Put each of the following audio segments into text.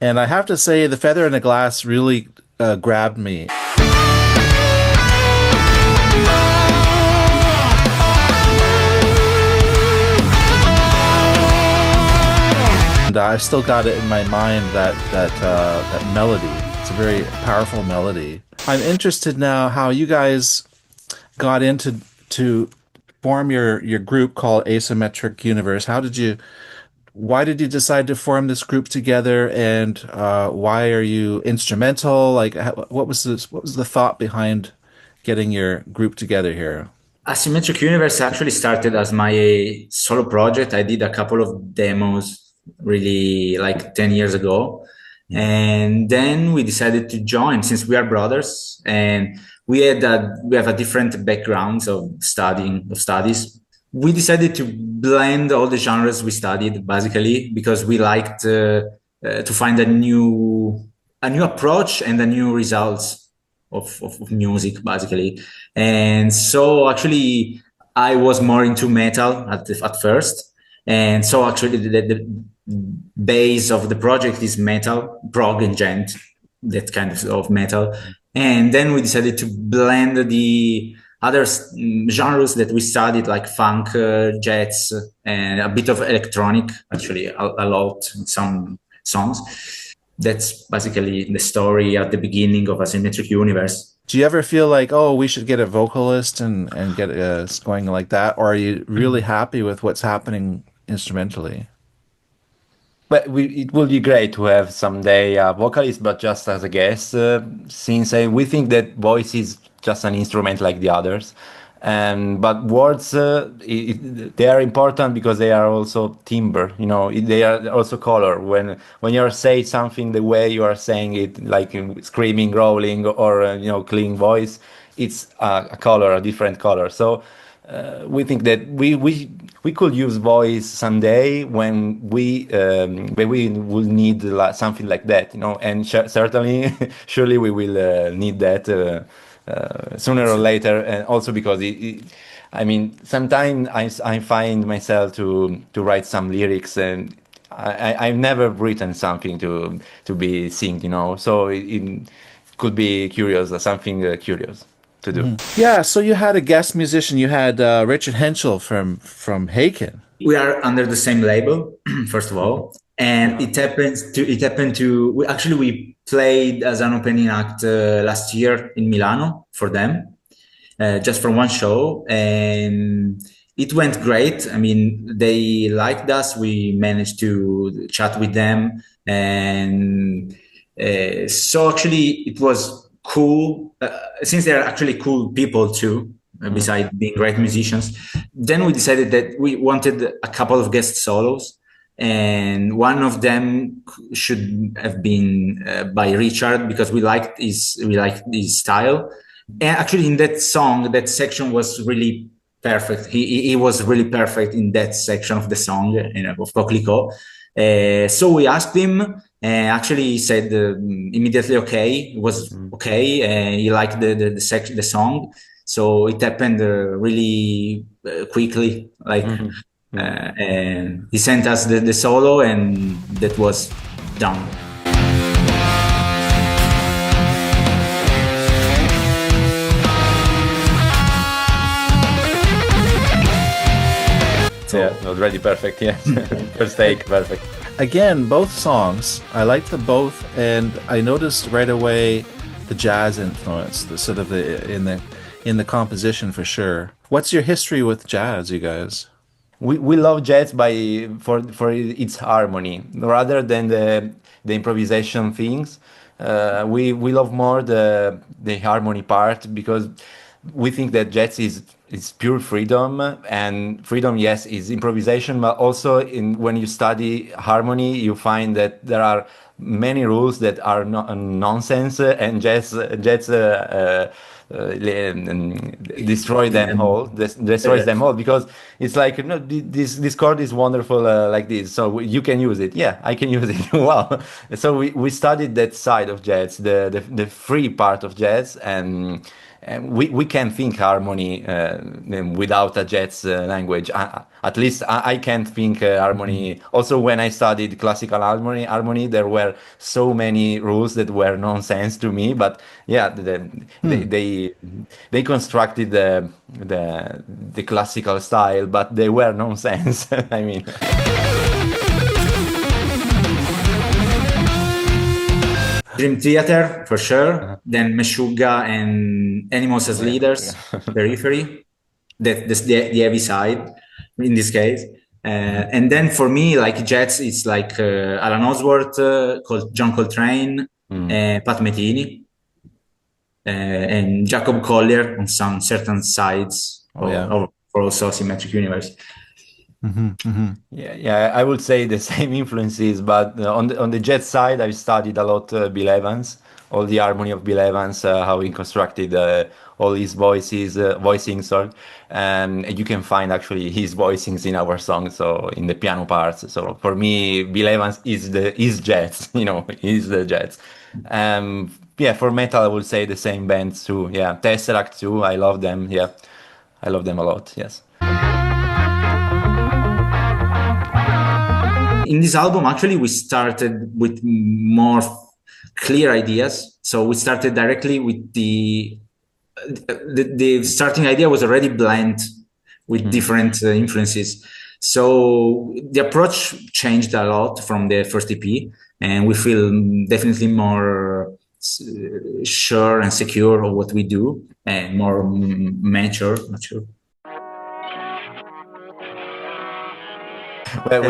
And I have to say, The Feather in the Glass really grabbed me. And I've still got it in my mind that melody. It's a very powerful melody. I'm interested now how you guys got into to form your group called Asymmetric Universe. Why did you decide to form this group together, and why are you instrumental? Like, what was the thought behind getting your group together here? Asymmetric Universe actually started as my solo project. I did a couple of demos really like 10 years ago. And then we decided to join since we are brothers and we have a different backgrounds of studies. We decided to blend all the genres we studied basically because we liked to find a new approach and a new results of music basically. And so actually I was more into metal at first. And so actually the base of the project is metal, prog and djent, that kind of metal. And then we decided to blend the other genres that we studied, like funk, jazz, and a bit of electronic, actually, a lot in some songs. That's basically the story at the beginning of Asymmetric Universe. Do you ever feel like, oh, we should get a vocalist and get us going like that, or are you really happy with what's happening instrumentally? But it would be great to have someday a vocalist, but just as a guest, since we think that voice is just an instrument like the others. And but words, they are important because they are also timbre. They are also color. When you are saying something the way you are saying it, like screaming, growling, or clean voice, it's a color, a different color. So we think that we could use voice someday when we will need something like that, and certainly surely we will need that sooner or later, and also because I mean sometimes I find myself to write some lyrics, and I've never written something to be synced, so it could be curious, something curious to do. Yeah, so you had a guest musician. You had Richard Henschel from Haken. We are under the same label, first of all, and it happened to we played as an opening act last year in Milano for them, just for one show, and it went great. I mean, they liked us. We managed to chat with them, and so actually it was cool since they're actually cool people too, besides being great musicians. Then we decided that we wanted a couple of guest solos, and one of them should have been by Richard because we liked his style. And actually, in that song, that section was really perfect. He was really perfect in that section of the song, of Coquelicot. So we asked him, and actually he said immediately okay. It was okay. He liked the song, so it happened really quickly. And he sent us the solo, and that was done. So, yeah, already perfect. Yeah, first take, perfect. Again, both songs, I liked them both, and I noticed right away the jazz influence, the sort of in the composition for sure. What's your history with jazz, you guys? We love jazz for its harmony rather than the improvisation things. We love more the harmony part because we think that jazz is pure freedom, and freedom, yes, is improvisation, but also when you study harmony you find that there are many rules that are nonsense, and jazz destroy them all, destroys them all, because it's like, this chord is wonderful, like this, so you can use it. Yeah, I can use it. Wow. So we studied that side of jazz, the free part of jazz, we can think harmony without a jazz language. At least I can't think harmony. Also, when I studied classical harmony, there were so many rules that were nonsense to me. But yeah, they constructed the classical style, but they were nonsense. I mean. Dream Theater for sure. Then Meshuggah and Animals as Leaders, Periphery. That's the heavy side in this case. And then for me, like Jets, it's like Alan Osworth, John Coltrane, Pat Metheny, and Jacob Collier on some certain sides for also Asymmetric Universe. Yeah, I would say the same influences, but on the jet side, I studied a lot Bill Evans, all the harmony of Bill Evans, how he constructed all his voicing, sorry, and you can find actually his voicings in our songs, so in the piano parts. So for me, Bill Evans is jazz, he's the jazz. Yeah, for metal, I would say the same bands too. Yeah, Tesseract too, I love them. Yeah, I love them a lot. Yes. In this album, actually, we started with more clear ideas. So we started directly with the starting idea was already blend with different influences. So the approach changed a lot from the first EP, and we feel definitely more sure and secure of what we do, and more mature. Well,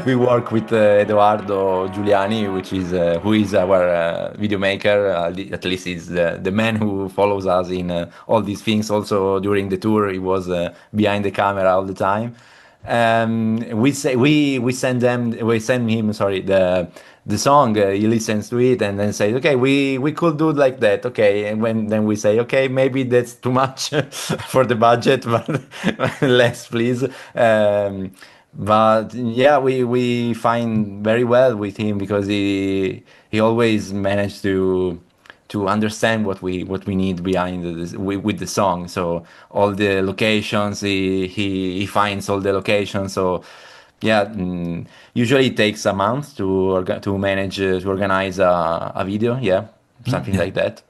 we work with Edoardo Giuliani, which is who is our video maker. At least he's the man who follows us in all these things. Also during the tour, he was behind the camera all the time. We send him the song. He listens to it and then says, okay, we could do it like that. Okay, and then we say, okay, maybe that's too much for the budget, but less, please. But yeah, we find very well with him because he always managed to understand what we need behind with the song. So all the locations, he finds all the locations. So yeah, usually it takes a month to manage to organize a video. Yeah, something like that.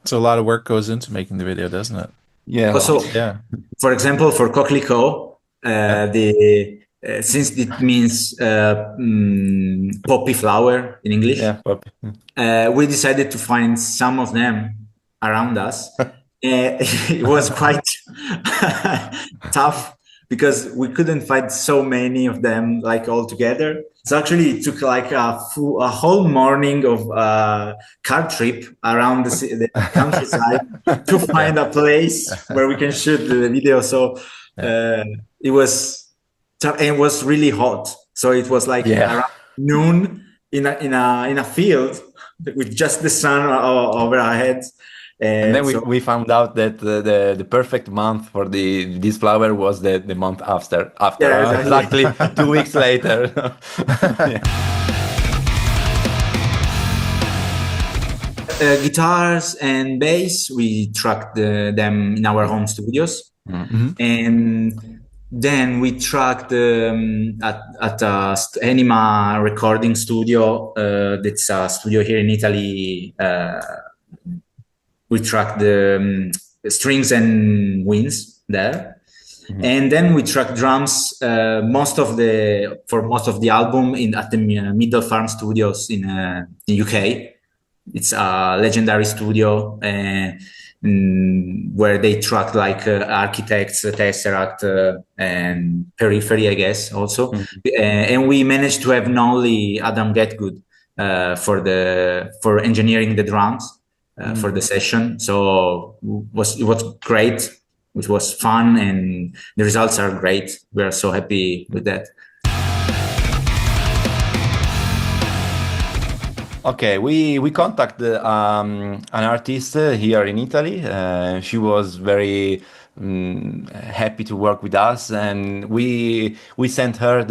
So a lot of work goes into making the video, doesn't it? Yeah. Also, for example, for Coquelicot, since it means poppy flower in English, poppy. We decided to find some of them around us. It was quite tough because we couldn't find so many of them like all together. So actually it took like a whole morning of car trip around the countryside to find a place where we can shoot the video. So it was really hot. So it was like around noon in a field with just the sun over our heads. And then we found out that the perfect month for this flower was the month after exactly 2 weeks later. Guitars and bass, we tracked them in our home studios, and then we tracked at Anima recording studio. That's a studio here in Italy. We tracked the strings and winds there, and then we tracked drums. Most of the album at the Middle Farm Studios in the UK. It's a legendary studio where they tracked like Architects, Tesseract, and Periphery, I guess, also. And we managed to have Nolly Adam Getgood for engineering the drums. For the session, so it was great. It was fun, and the results are great. We are so happy with that. Okay, we contacted an artist here in Italy. She was very happy to work with us, and we sent her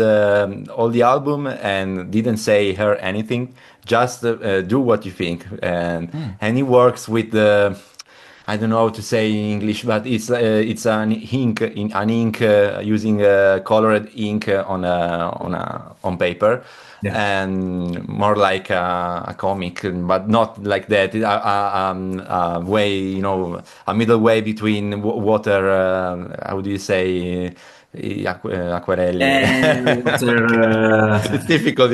all the album and didn't say her anything. Just do what you think, and he works with I don't know how to say in English, but it's an ink using colored ink on paper, Yeah. and more like a comic, but not like that. A way, a middle way between water. How do you say? Acquarelli. And water, It's difficult.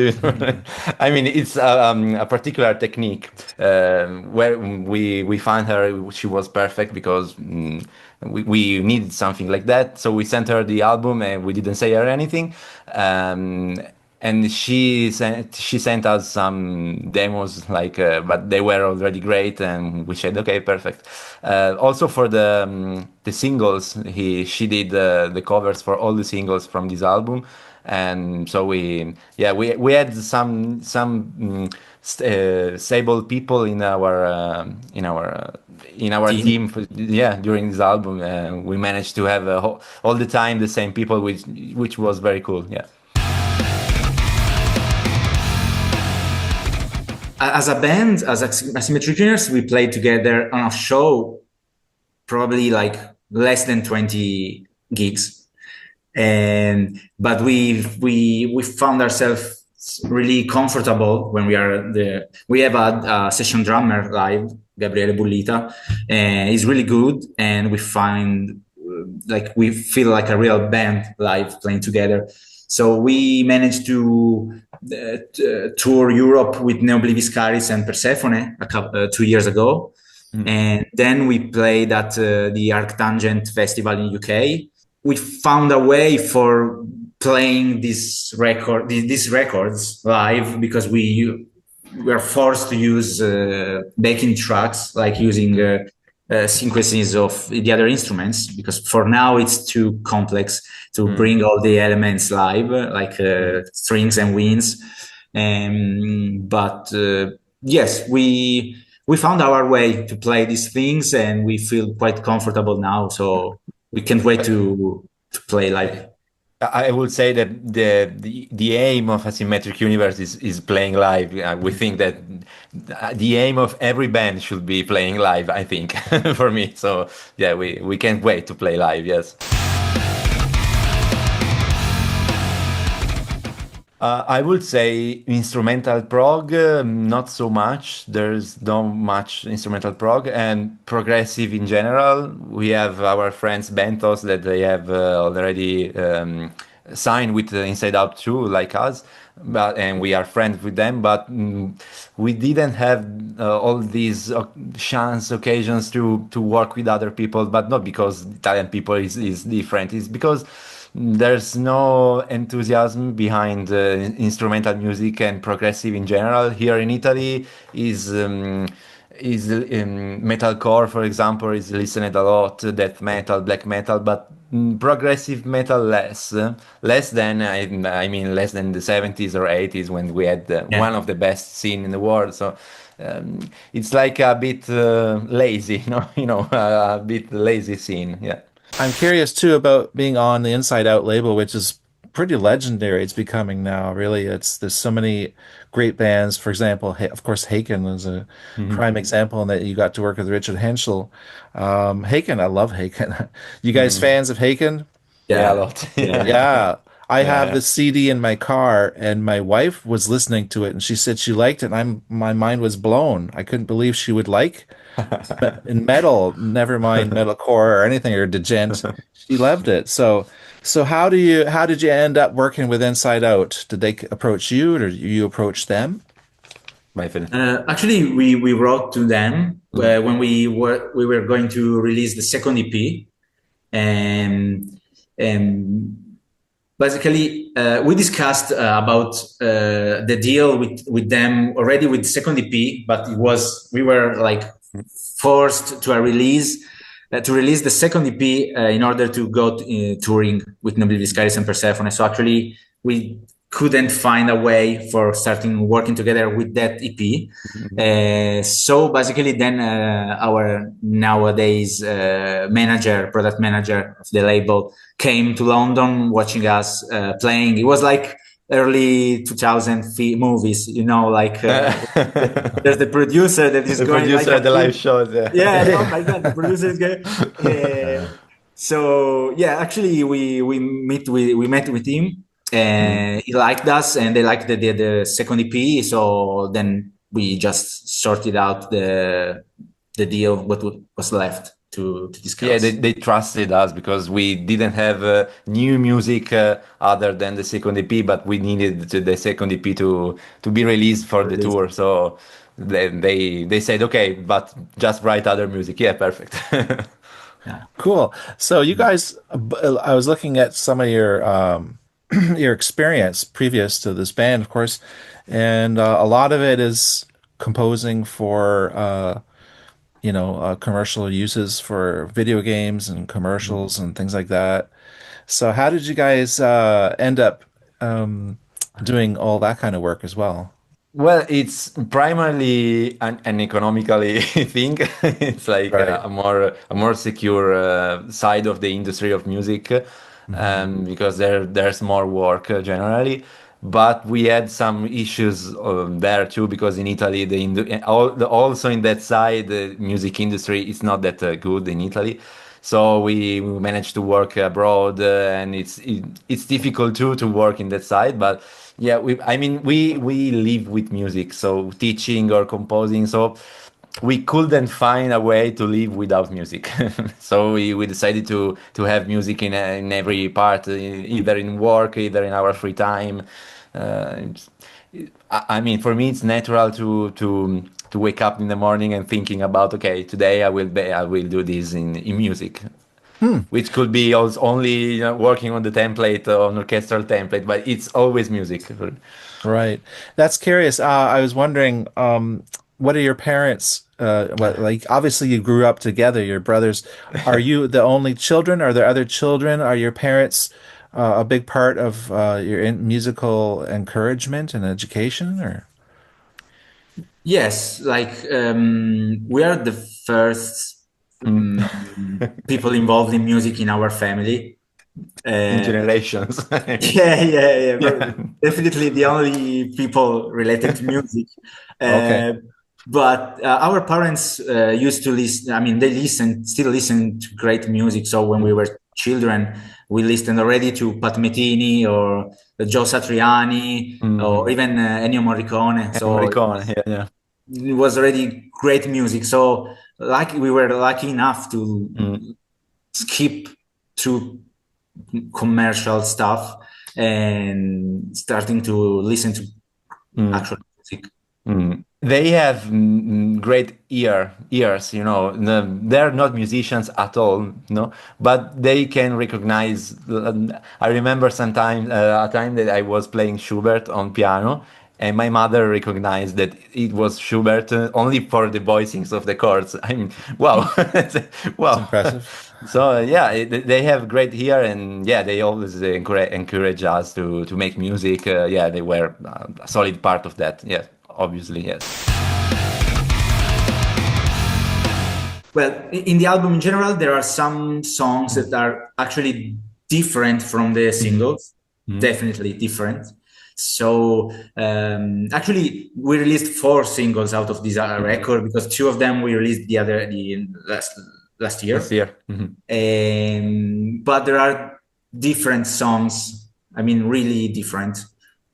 I mean, it's a particular technique where we find her. She was perfect because we needed something like that. So we sent her the album and we didn't say her anything. Um, and she sent us some demos, but they were already great, and we said okay, perfect. Also for the singles, she did the covers for all the singles from this album, and so we had some stable people in our team. team during this album. We managed to have all the time the same people, which was very cool. Yeah. As a band, as Asymmetric Universe, we played together on a show, probably like less than 20 gigs, but we found ourselves really comfortable when we have a session drummer live, Gabriele Bullita, and he's really good, and we find we feel like a real band live playing together. So we managed to tour Europe with Neoblivis Caris and Persephone 2 years ago. And then we played at the Djent festival in UK. We found a way for playing these records live because we were forced to use backing tracks, like using sequences of the other instruments, because for now it's too complex to bring all the elements live, like strings and winds. But yes, we found our way to play these things, and we feel quite comfortable now. So we can't wait to play live. I would say that the aim of Asymmetric Universe is playing live. We think that the aim of every band should be playing live, I think, for me. So yeah, we can't wait to play live, yes. I would say instrumental prog, not so much. There's not much instrumental prog, and progressive in general. We have our friends Bentos that they have already signed with Inside Out 2, like us, and we are friends with them. But we didn't have all these chance occasions to work with other people, but not because Italian people is different. It's because there's no enthusiasm behind instrumental music and progressive in general. Here in Italy is metalcore, for example, is listened a lot, death metal, black metal, but progressive metal less than I mean less than the 70s or 80s when we had one of the best scene in the world. So it's like a bit lazy, a bit lazy scene. Yeah. I'm curious too about being on the Inside Out label, which is pretty legendary. It's becoming now, really. There's so many great bands. For example, of course, Haken is a prime example in that you got to work with Richard Henschel. Haken, I love Haken. You guys fans of Haken? Yeah, a lot. Yeah. I have the CD in my car, and my wife was listening to it, and she said she liked it, and my mind was blown. I couldn't believe she would like in metal, never mind metalcore or anything, or Djent. She loved it. So how did you end up working with Inside Out? Did they approach you, or did you approach them? Actually, we wrote to them when we were going to release the second EP, and basically we discussed about the deal with them already with the second EP, but we were like forced to release the second EP in order to go touring with Neoblivis Caris and Persephone. So actually we couldn't find a way for starting working together with that EP. So basically then our nowadays product manager of the label came to London watching us playing. It was like early 2000 movies, you know, like there's the producer that is The going like producer a at the live full, shows, yeah. yeah, oh my God, the producer is going. So yeah, actually we met with him and he liked us and they liked the second EP. So then we just sorted out the deal, what was left to Yeah, discuss. they trusted us because we didn't have new music other than the second EP, but we needed the second EP to be released for the tour. So they said, okay, but just write other music. Yeah, perfect. Yeah. Cool. So you guys, I was looking at some of your your experience previous to this band, of course, and a lot of it is composing for commercial uses for video games and commercials and things like that. So how did you guys end up doing all that kind of work as well? Well, it's primarily an economically thing. It's like Right. a more secure side of the industry of music, Hmm. because there's more work generally. But we had some issues there too, because in Italy, also in that side, the music industry is not that good in Italy. So we managed to work abroad, and it's difficult too to work in that side. But yeah, we live with music, so teaching or composing. So we couldn't find a way to live without music. So we decided to have music in every part, either in work, either in our free time. It's- I mean, for me, it's natural to wake up in the morning and thinking about, okay, today I will do this in music, which could be also only, working on the template, on orchestral template, but it's always music. Right. That's curious. I was wondering, what are your parents, what, like, obviously you grew up together, your brothers. Are you the only children? Are there other children? Are your parents, a big part of, your musical encouragement and education, or? Yes, like we are the first Mm. people involved in music in our family. In Uh, generations. yeah, Yeah. definitely the only people related to music. Okay. Uh, but our parents used to listen. I mean, still listen to great music. So when we were children, we listened already to Pat Metini or Joe Satriani or Mhm. even Ennio Morricone. And So Morricone, yeah, yeah. it was already great music. So like we were lucky enough to Mm, skip through commercial stuff and starting to listen to mm. actual music. They have great ears, they're not musicians at all, no, but they can recognize. I remember sometime a time that I was playing Schubert on piano, and my mother recognized that it was Schubert only for the voicings of the chords. I mean, wow, That's wow. impressive. So yeah, they have great ear, and yeah, they always encourage us to make music. Yeah, they were a solid part of that. Yeah, obviously, yes. Well, in the album in general, there are some songs that are actually different from the singles, Mhm. definitely different. So actually, we released 4 singles out of this Mhm. record because 2 of them we released the last Last year. year. Mhm. But there are different songs. I mean, really different.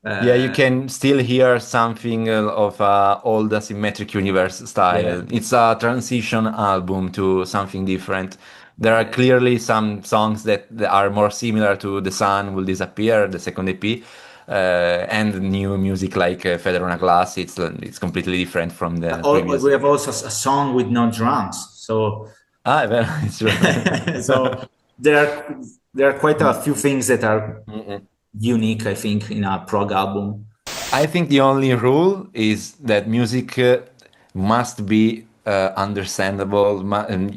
Yeah, you Uh, can still hear something of old Asymmetric Universe yeah, style. It's a transition album to something different. There are yeah. clearly some songs that are more similar to The Sun Will Disappear, the second EP, and new music like Feather on a Glass. It's completely different from the previous. We have also a song with no drums. So Ah, well, it's true. so there are there are quite a few things that are Mm-mm. unique, I think, in a prog album. I think the only rule is that music must be understandable. And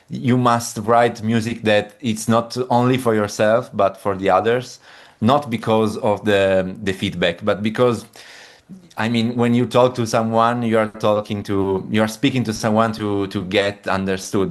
you must write music that it's not only for yourself but for the others, not because of the feedback, but because I mean, when you talk to someone, you are speaking to someone to get understood.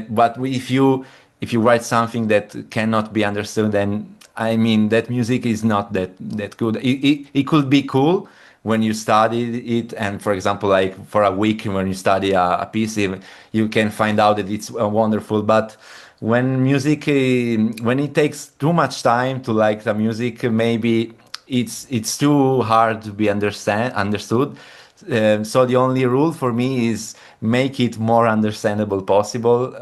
But if you write something that cannot be understood, then I mean, that music is not that good. It could be cool when you study it, and for example, like for a week when you study a piece, you can find out that it's wonderful. But when music, when it takes too much time to like the music, maybe it's too hard to be understood. So the only rule for me is make it more understandable possible.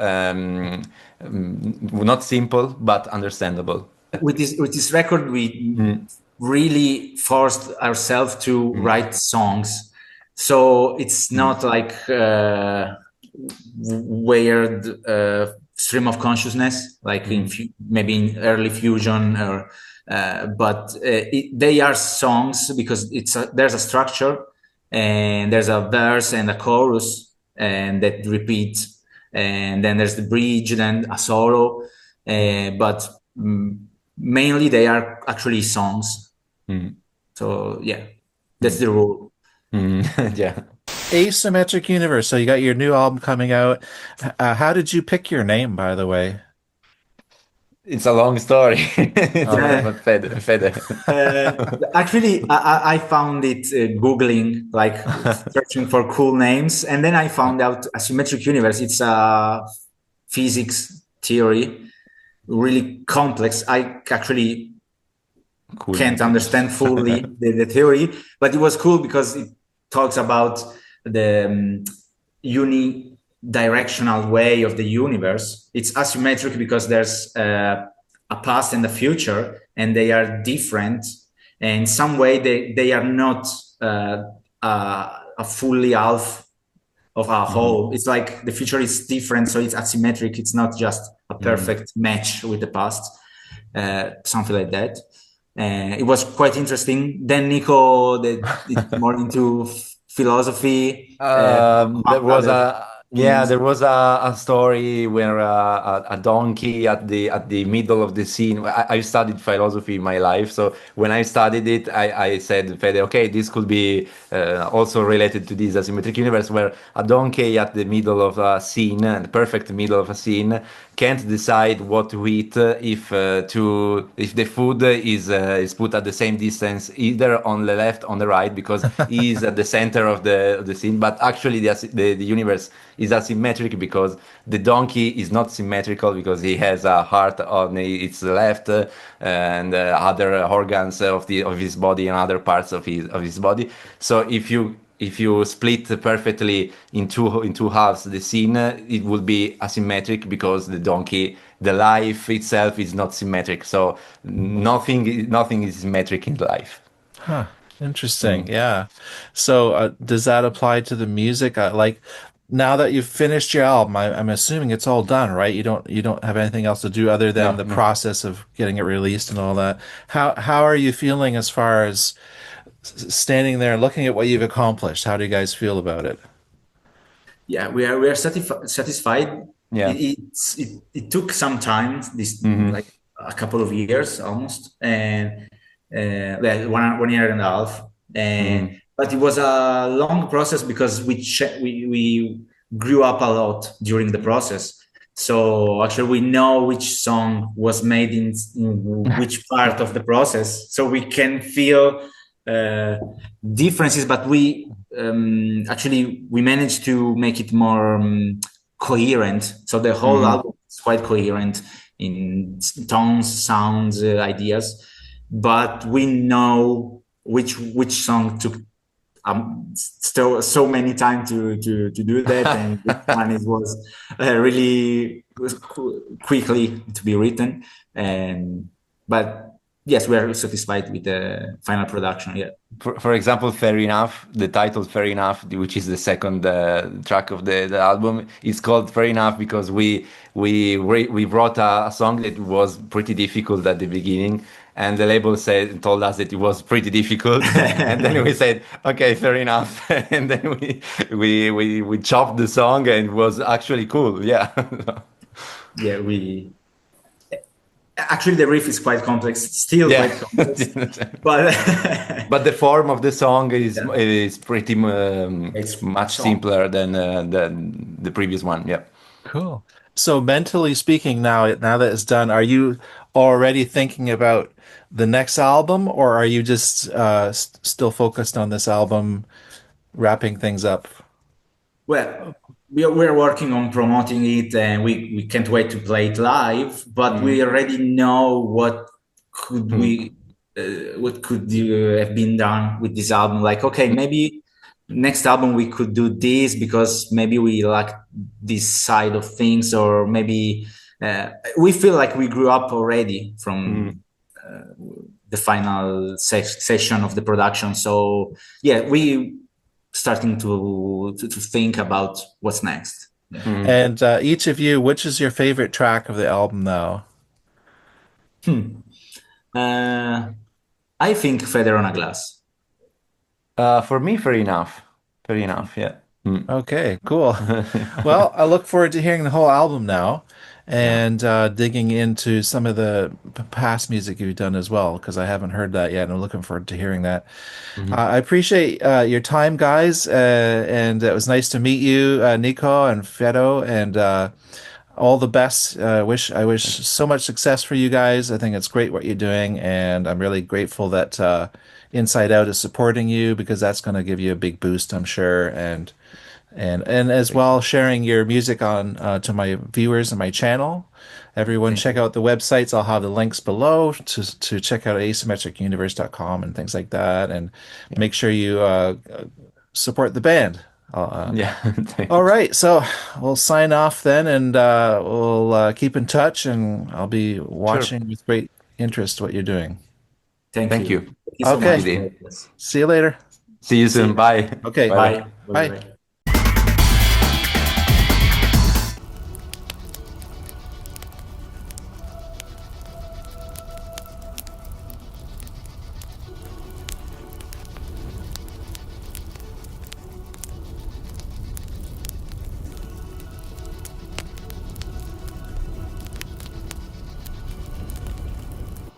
Not simple, but understandable. With this record, we really forced ourselves to write songs. So it's not like weird stream of consciousness, like maybe in early fusion, or but they are songs because there's a structure, and there's a verse and a chorus, and that repeats, and then there's the bridge, then a solo, but mainly they are actually songs. So yeah, that's the rule. Yeah. Asymmetric Universe. So you got your new album coming out. How did you pick your name, by the way? It's a long story. But Fede. Actually, I found it Googling, like searching for cool names. And then I found out Asymmetric Universe. It's a physics theory, really complex. I actually can't understand fully the theory, but it was cool because it talks about the unidirectional way of the universe. It's asymmetric because there's a past and a future, and they are different. And in some way, they are not a fully half of a whole. It's like the future is different, so it's asymmetric. It's not just a perfect match with the past, something like that. It was quite interesting. Then Nico, it's more into philosophy. There was a story where a donkey at the middle of the scene. I studied philosophy in my life, so when I studied it, I said, Fede, okay, this could be also related to this asymmetric universe, where a donkey at the middle of a scene, the perfect middle of a scene, can't decide what to eat if the food is put at the same distance, either on the left on the right, because he is at the center of the scene. But actually the universe is asymmetric because the donkey is not symmetrical because he has a heart on its left, and other organs of his body and other parts of his body. So if you split perfectly in two halves the scene, it would be asymmetric because the life itself is not symmetric. So nothing is symmetric in life. Huh. Interesting. Yeah. So does that apply to the music? Like now that you've finished your album, I'm assuming it's all done, right? You don't have anything else to do other than the process of getting it released and all that. How are you feeling as far as standing there and looking at what you've accomplished? How do you guys feel about it? Yeah, we are satisfied. Yeah. It took some time, like a couple of years almost, and well, 1 year and a half, and but it was a long process because we grew up a lot during the process. So actually, we know which song was made in which part of the process, so we can feel differences. But we managed to make it more coherent. So the whole album is quite coherent in tones, sounds, ideas. But we know which song took still so many time to do that, and which one it was really quickly to be written. But yes, we are satisfied with the final production. Yeah. For example, Fair Enough, the title Fair Enough, which is the second track of the album, is called Fair Enough because we wrote a song that was pretty difficult at the beginning, and the label told us that it was pretty difficult, and then we said, okay, fair enough, and then we chopped the song, and it was actually cool. Yeah. Yeah, actually the riff is quite complex, still quite complex, but the form of the song is pretty it's much simpler than the previous one. Yeah. Cool. So mentally speaking, now that it's done, are you already thinking about the next album, or are you just still focused on this album, wrapping things up? Well, we're working on promoting it, and we can't wait to play it live. But we already know could we what could have been done with this album. Like, okay, maybe next album we could do this because maybe we like this side of things, or maybe we feel like we grew up already from the final session of the production. So yeah, we starting to think about what's next. Yeah. And each of you, which is your favorite track of the album now? Uh, I think Feather on a Glass. For me, fair enough. Fair enough, yeah. Okay, cool. Well, I look forward to hearing the whole album now Yeah. and digging into some of the past music you've done as well, because I haven't heard that yet, and I'm looking forward to hearing that. I appreciate your time, guys, and it was nice to meet you, Nico and Fedo, and all the best. I wish so much success for you guys. I think it's great what you're doing, and I'm really grateful that Inside Out is supporting you because that's going to give you a big boost, I'm sure, and as well sharing your music on to my viewers and my channel. Everyone check out the websites. I'll have the links below to check out asymmetricuniverse.com and things like that, and make sure you support the band. Yeah. All right, so we'll sign off then, and we'll keep in touch, and I'll be Sure. watching with great interest what you're doing. Thank you. Thank you so Okay, much. Dean. see you later. See you soon. Bye. Okay, Bye. Bye. Bye. bye. Bye.